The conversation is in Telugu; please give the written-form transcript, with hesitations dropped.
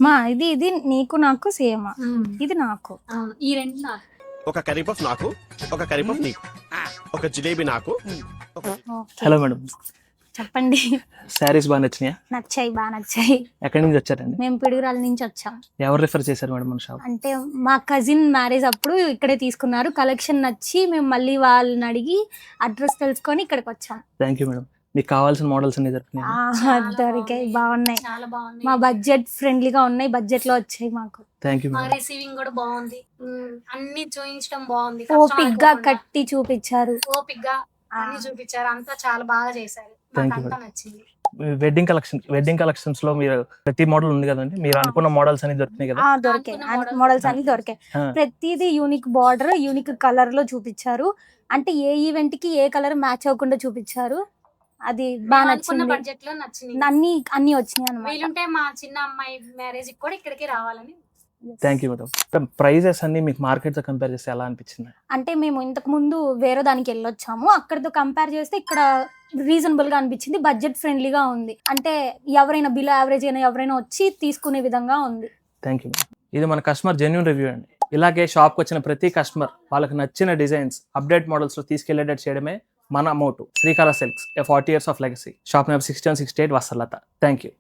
మా ఇది నీకు నాకు సేమ్. ఇది నాకు. అవును, ఈ రెండు నాకు. ఒక కర్రీ పఫ్ నాకు, ఒక కర్రీ పఫ్ నీకు, ఒక జిలేబీ నాకు. ఓకే. హలో మేడం, చెప్పండి. శారీస్ బాగా నచ్చినాయా? బాగా నచ్చాయి. ఎక్కడి నుంచి వచ్చారండి? మేము పిడుగురాల నుంచి వచ్చాం. ఎవరు రిఫర్ చేశారు మేడం మన షాప్? అంటే మా కజిన్ మ్యారేజ్ అప్పుడు ఇక్కడే తీసుకున్నారు, కలెక్షన్ నచ్చి మేము మళ్ళీ వాళ్ళని అడిగి అడ్రస్ తెలుసుకొని ఇక్కడికి వచ్చాం. Thank you madam. మీకు కావాల్సిన మోడల్స్ అన్ని దొరికినాయి? దొరికాయి, బాగున్నాయి. చాలా బాగుంది. మా బడ్జెట్ ఫ్రెండ్లీగా ఉన్నాయి, బడ్జెట్ లో వచ్చాయి మాకు. థ్యాంక్ యూ మా మేడం. రిసీవింగ్ కూడా బాగుంది. అన్ని చూపించడం బాగుంది. ఓపిగ్గా కట్టి చూపించారు. ఓపిగ్గా అన్ని చూపించారు. అంతా చాలా బాగా చేశారు. Thank నాకు you, అంతా madam. నచ్చింది. వెడ్డింగ్ కలెక్షన్స్ లో మీరు ప్రతి మోడల్ ఉంది కదండి, మీరు అనుకున్న మోడల్స్ అన్ని దొరికినాయి కదా? దొరికాయి, అనుకున్న మోడల్స్ అన్ని దొరికాయి. ఆ, ప్రతిదీ యూనిక్ బార్డర్, యూనిక్ కలర్ లో చూపించారు. అంటే ఏ ఈవెంట్ కి ఏ కలర్ మ్యాచ్ అవ్వకుండా చూపించారు. అది బాగా మేము అనుకున్న నచ్చింది. బడ్జెట్ లో నచ్చింది. అన్ని వచ్చినాయి అన్నమాట. వీలుంటే మా చిన్న అమ్మాయి మ్యారేజ్ కూడా ఇక్కడికి రావాలని. Thank you madam. ప్రైజెస్ అన్ని మీకు మార్కెట్ తో కంపేర్ చేస్తే ఎలా అనిపించింది? అంటే మేము ఇంతకు ముందు వేరే దానికి వెళ్ళొచ్చాము, అక్కడితో కంపేర్ చేస్తే ఇక్కడ రీజనబుల్ గా అనిపించింది. బడ్జెట్ ఫ్రెండ్లీగా ఉంది. అంటే ఎవరైనా బిలో యావరేజ్ అయినా ఎవరైనా వచ్చి తీసుకునే విధంగా ఉంది. Thank you madam. ఇది మన కస్టమర్ జెన్యూన్ రివ్యూ అండి. ఇలాగే షాప్కి వచ్చిన ప్రతి కస్టమర్ వాళ్ళకి నచ్చిన డిజైన్స్ అప్డేట్ మోడల్స్ లో తీసుకెళ్లేటట్టు చేయడమే మన motto. Srikala silks, 40 years of legacy. Shop number 6168 వసలత. Thank you.